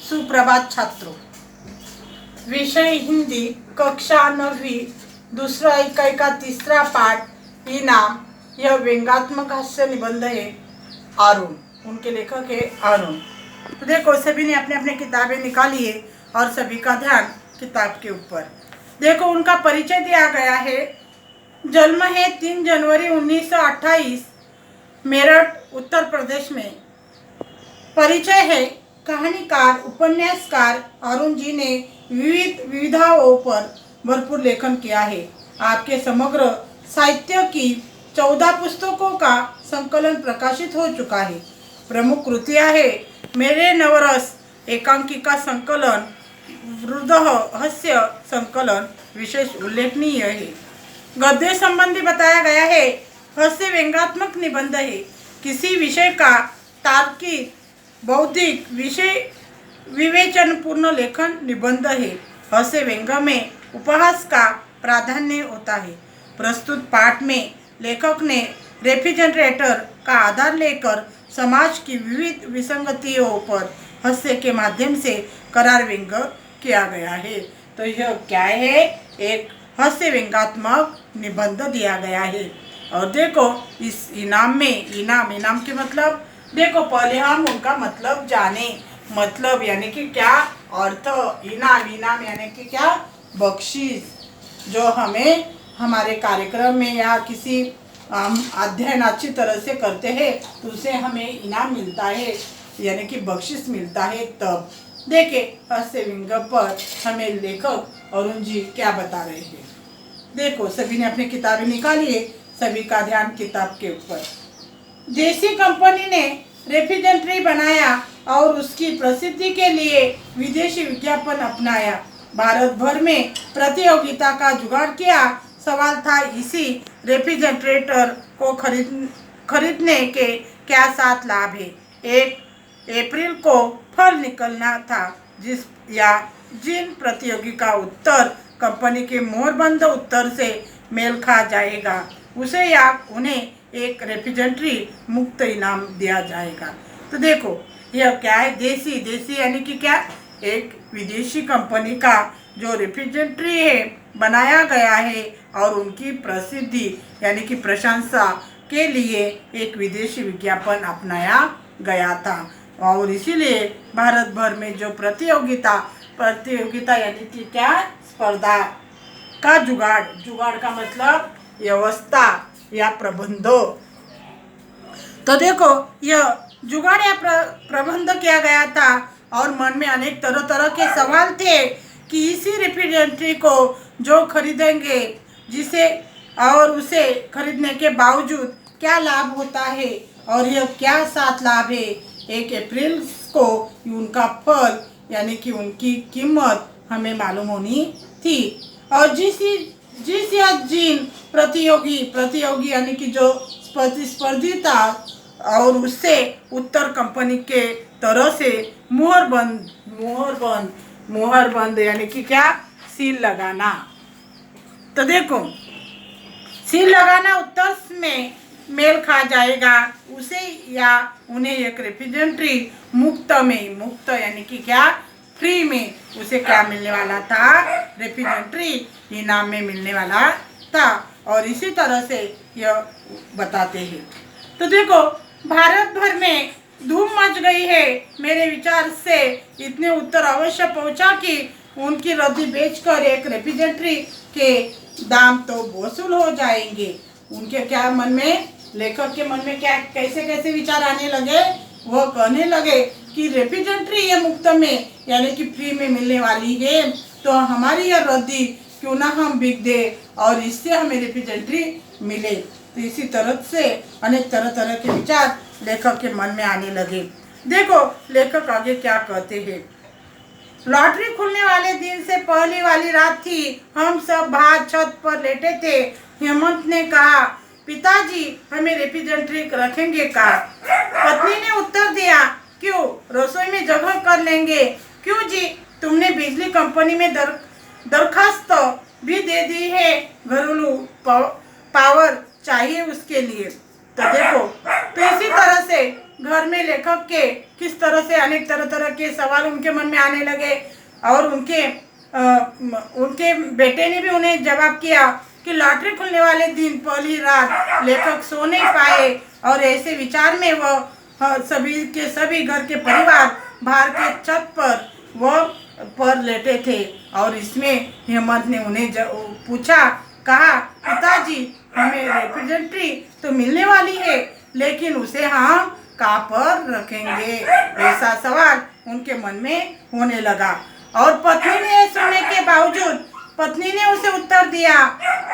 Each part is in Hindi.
सुप्रभात छात्रों। विषय हिंदी, कक्षा 9वीं, दूसरा इकाई का तीसरा पाठ इनाम। यह व्यंग्यात्मक हास्य निबंध है। अरुण, उनके लेखक है अरुण। तो देखो, सभी ने अपने अपने किताबें निकाली है और सभी का ध्यान किताब के ऊपर। देखो, उनका परिचय दिया गया है। जन्म है 3 जनवरी 1928, मेरठ, उत्तर प्रदेश में। परिचय है, कहानीकार, उपन्यासकार अरुण जी ने विविध विविधाओं पर भरपूर लेखन किया है। आपके समग्र साहित्य की 14 पुस्तकों का संकलन प्रकाशित हो चुका है। प्रमुख कृतियां है मेरे नवरस एकांकिका संकलन, वृद्ध हास्य संकलन विशेष उल्लेखनीय है। गद्य संबंधी बताया गया है, हास्य व्यंग्यात्मक निबंध है। किसी विषय का तार्किक, बौद्धिक, विषय विवेचनपूर्ण लेखन निबंध है। हास्य व्यंग्य में उपहास का प्राधान्य होता है। प्रस्तुत पाठ में लेखक ने रेफ्रिजरेटर का आधार लेकर समाज की विविध विसंगतियों पर हास्य के माध्यम से करार व्यंग्य किया गया है। तो यह क्या है? एक हास्य व्यंग्यात्मक निबंध दिया गया है। और देखो, इस इनाम में, इनाम के मतलब, देखो पहले हम उनका मतलब जाने। मतलब यानी कि क्या अर्थ? इनाम यानी कि क्या? बख्शीश। जो हमें हमारे कार्यक्रम में या किसी अध्ययन अच्छी तरह से करते हैं तो उसे हमें इनाम मिलता है, यानी कि बख्शीश मिलता है। तब देखिए, हास्य व्यंग्य पर हमें लेखक अरुण जी क्या बता रहे हैं। देखो, सभी ने अपनी किताबें निकाली है, सभी का ध्यान किताब के ऊपर। देसी कंपनी ने रेफ्रिजरेटर बनाया और उसकी प्रसिद्धि के लिए विदेशी विज्ञापन अपनाया। भारत भर में प्रतियोगिता का जुगाड़ किया। सवाल था, इसी रेफ्रिजरेटर को खरीदने के क्या 7 लाभ है। 1 अप्रैल को फल निकलना था। जिन प्रतियोगी का उत्तर कंपनी के मोहरबंद उत्तर से मेल खा जाएगा, उसे या उन्हें एक रेफ्रिजरेटर मुक्त इनाम दिया जाएगा। तो देखो, यह क्या है? देसी यानी कि क्या? एक विदेशी कंपनी का जो रेफ्रिजरेटर है बनाया गया है और उनकी प्रसिद्धि यानी कि प्रशंसा के लिए एक विदेशी विज्ञापन अपनाया गया था। और इसीलिए भारत भर में जो प्रतियोगिता यानी कि क्या? स्पर्धा का जुगाड़ का मतलब व्यवस्था या प्रबंधो। तो देखो, यह जुगाड़ या प्रबंध किया गया था और मन में अनेक तरह के सवाल थे कि इसी रेफ्रिजरेटर को जो खरीदेंगे, जिसे और उसे खरीदने के बावजूद क्या लाभ होता है और यह क्या 7 लाभ है। 1 अप्रैल को उनका फल यानी कि उनकी कीमत हमें मालूम होनी थी। और जिन प्रतियोगी यानी कि जो स्पर्धी था और उससे उत्तर कंपनी के तरह से मुहरबंद यानी कि क्या? सील लगाना। तो देखो, सील लगाना उत्तर में मेल खा जाएगा, उसे या उन्हें एक रेफ्रिजरेटर मुक्त यानी कि क्या? फ्री में उसे क्या मिलने वाला था? रेफ्रिजरेटर इनाम में मिलने वाला था। और इसी तरह से यह बताते हैं। तो देखो, भारत भर में धूम मच गई है। मेरे विचार से इतने उत्तर अवश्य पहुंचा कि उनकी रद्दी बेचकर एक रेफ्रिजरेटर के दाम तो वसूल हो जाएंगे। उनके क्या मन में, लेखक के मन में क्या कैसे विचार आने लगे? वह कहने लगे कि रेफ्रिजरेटर ये मुफ्त में यानी कि फ्री में मिलने वाली है, तो हमारी यह रद्दी क्यों ना हम बिक दे और इससे हमें रेफ्रिजरेटर मिले। तो इसी तरह से अनेक तरह के विचार लेखक के मन में आने लगे। देखो, लेखक आगे क्या कहते हैं। लॉटरी खुलने वाले दिन से पहली वाली रात थी। हम सब बाहर छत पर लेटे थे। हेमंत ने कहा, पिताजी हमें रेफ्रिजरेटर रखेंगे का? पत्नी ने उत्तर दिया, क्यों, रसोई में जगह कर लेंगे। क्यों जी, तुमने बिजली कंपनी में दरखास्त भी दे दी है, घरेलू पावर चाहिए उसके लिए। तो देखो, तो इसी तरह से घर में लेखक के किस तरह से अनेक तरह के सवाल उनके मन में आने लगे और उनके बेटे ने भी उन्हें जवाब किया कि लॉटरी खुलने वाले दिन पहली रात लेखक सो नहीं पाए और ऐसे विचार में वह सभी के सभी घर के परिवार बाहर के छत पर लेटे थे। और इसमें हेमंत ने उन्हें पूछा, कहा, पिताजी हमें रिप्रेजेंटेटिव तो मिलने वाली है, लेकिन उसे हम कहाँ पर रखेंगे? ऐसा सवाल उनके मन में होने लगा। और पत्नी ने सुनने के बावजूद पत्नी ने उसे उत्तर दिया,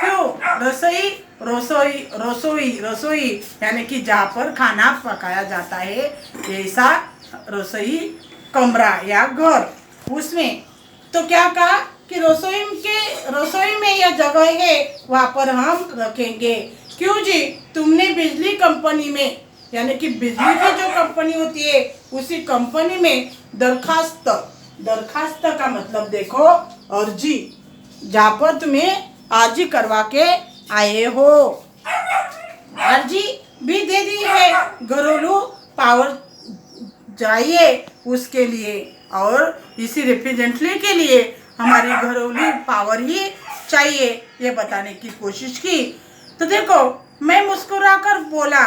क्यों? रसोई रसोई रसोई रसोई यानी कि जहाँ पर खाना पकाया जाता है, ऐसा रसोई कमरा या घर, उसमें। तो क्या कहा कि रसोई में यह जगह है, वहाँ पर हम रखेंगे। क्यों जी? तुमने बिजली कंपनी में, यानी कि बिजली की जो कंपनी होती है उसी कंपनी में दरखास्त का मतलब देखो, अर्जी, जहाँ पर तुम्हें अर्जी करवा के आए हो, अर्जी भी दे दी है। घरेलू पावर चाहिए उसके लिए, और इसी रिप्रेजेंटेटिव के लिए हमारी घरेलू पावर ही चाहिए, ये बताने की कोशिश की। तो देखो, मैं मुस्कुराकर बोला,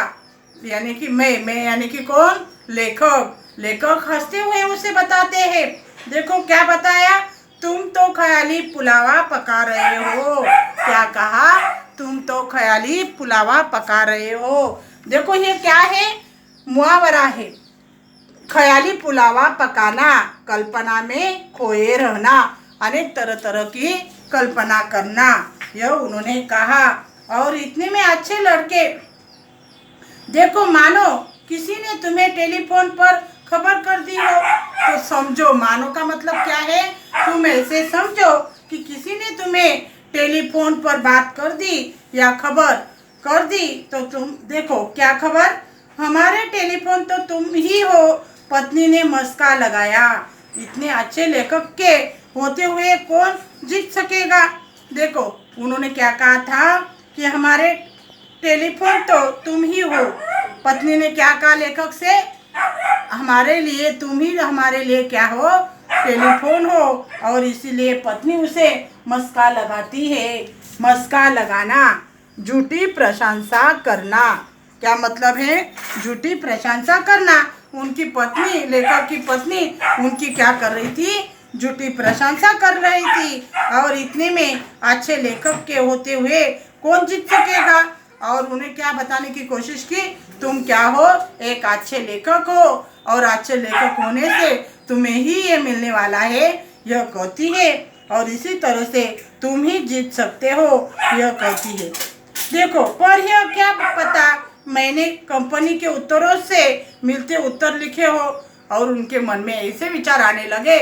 यानी कि मैं यानी कि कौन? लेखक हंसते हुए उसे बताते हैं, देखो क्या बताया, तुम तो ख्याली पुलावा पका रहे हो। क्या कहा? तुम तो ख्याली पुलावा पका रहे हो। देखो ये क्या है? मुहावरा है। ख्याली पुलावा पकाना, कल्पना में खोए रहना, अनेक तरह की कल्पना करना, यह उन्होंने कहा। और इतने में अच्छे लड़के, देखो मानो किसी ने तुम्हें टेलीफोन पर खबर कर दी हो, तो समझो, मानो का मतलब क्या है? तुम ऐसे समझो कि किसी ने तुम्हें टेलीफोन पर बात कर दी या खबर कर दी, तो तुम देखो क्या खबर, हमारे टेलीफोन तो तुम ही हो। पत्नी ने मस्का लगाया, इतने अच्छे लेखक के होते हुए कौन जीत सकेगा? देखो उन्होंने क्या कहा था कि हमारे टेलीफोन तो तुम ही हो। पत्नी ने क्या कहा लेखक से? हमारे लिए तुम ही हमारे लिए क्या हो? टेलीफोन हो। और इसीलिए पत्नी उसे मस्का लगाती है। मस्का लगाना, झूठी प्रशंसा करना। क्या मतलब है? झूठी प्रशंसा करना। उनकी पत्नी, लेखक की पत्नी, उनकी क्या कर रही थी? झूठी प्रशंसा कर रही थी। और इतने में अच्छे लेखक के होते हुए कौन जीत सकेगा? और उन्हें क्या बताने की कोशिश की, तुम क्या हो? एक अच्छे लेखक हो, और अच्छे लेखक होने से तुम्हें ही ये मिलने वाला है, यह कहती है। और इसी तरह से तुम ही जीत सकते हो, यह कहती है। देखो, पर यह क्या पता, मैंने कंपनी के उत्तरों से मिलते उत्तर लिखे हो। और उनके मन में ऐसे विचार आने लगे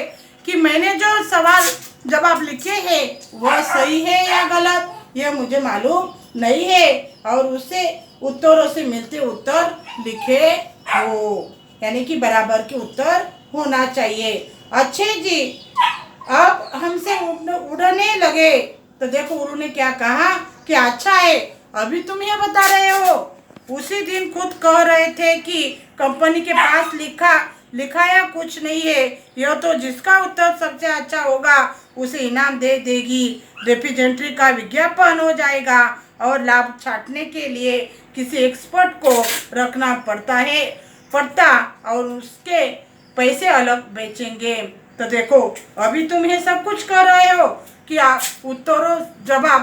कि मैंने जो सवाल जवाब लिखे हैं वह सही है या गलत, यह मुझे मालूम नहीं है। और उससे उत्तरों से मिलते उत्तर लिखे हो, यानी कि बराबर के उत्तर होना चाहिए। अच्छे जी, अब हमसे उड़ने लगे। तो देखो उन्होंने क्या कहा कि अच्छा है, अभी तुम ये बता रहे हो, उसी दिन खुद कह रहे थे कि कंपनी के पास लिखाया कुछ नहीं है, यह तो जिसका उत्तर सबसे अच्छा होगा उसे इनाम दे देगी। रिप्रेजेंटेटिव का विज्ञापन हो जाएगा और लाभ छांटने के लिए किसी एक्सपर्ट को रखना पड़ता और उसके पैसे अलग बेचेंगे। तो देखो, अभी तुम ये सब कुछ कर रहे हो कि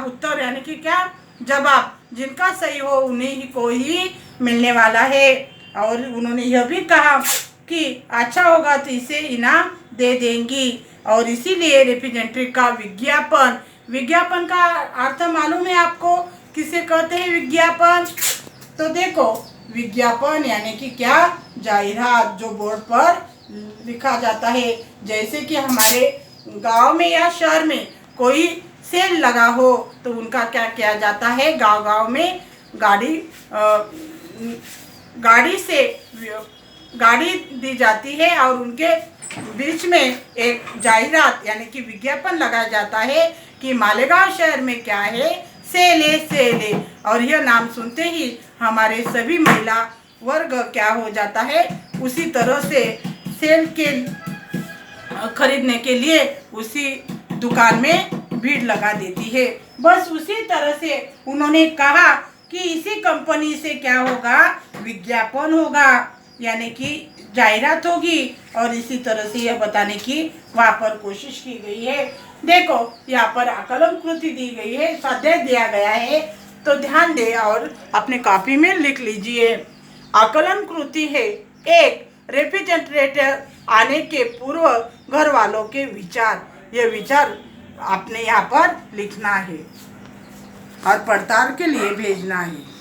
उत्तर यानी कि क्या, जवाब जिनका सही हो उन्हीं को ही मिलने वाला है। और उन्होंने यह भी कहा कि अच्छा होगा तो इसे इनाम दे देंगी। और इसीलिए रिप्रेजेंटेटिव का विज्ञापन का अर्थ मालूम है आपको, किसे कहते हैं विज्ञापन? तो देखो, विज्ञापन यानी कि क्या, जाहिरात, जो बोर्ड पर लिखा जाता है। जैसे कि हमारे गांव में या शहर में कोई सेल लगा हो तो उनका क्या किया जाता है, गांव में गाड़ी दी जाती है और उनके बीच में एक जाहिरात यानी कि विज्ञापन लगाया जाता है कि मालेगांव शहर में क्या है, सेल है। और यह नाम सुनते ही हमारे सभी महिला वर्ग क्या हो जाता है, उसी तरह से सेल के खरीदने के लिए उसी दुकान में भीड़ लगा देती है। बस उसी तरह से उन्होंने कहा कि इसी कंपनी से क्या होगा, विज्ञापन होगा, यानी कि जाहिरात होगी, और इसी तरह से यह बताने की वहाँ पर कोशिश की गई है। देखो यहाँ पर आकलन कृति दी गई है, स्वाध्याय दिया गया है, तो ध्यान दे और अपने कॉपी में लिख लीजिए। आकलन कृति है, एक रेफ्रिजरेटर आने के पूर्व घर वालों के विचार, ये विचार आपने यहाँ पर लिखना है और पड़ताल के लिए भेजना है।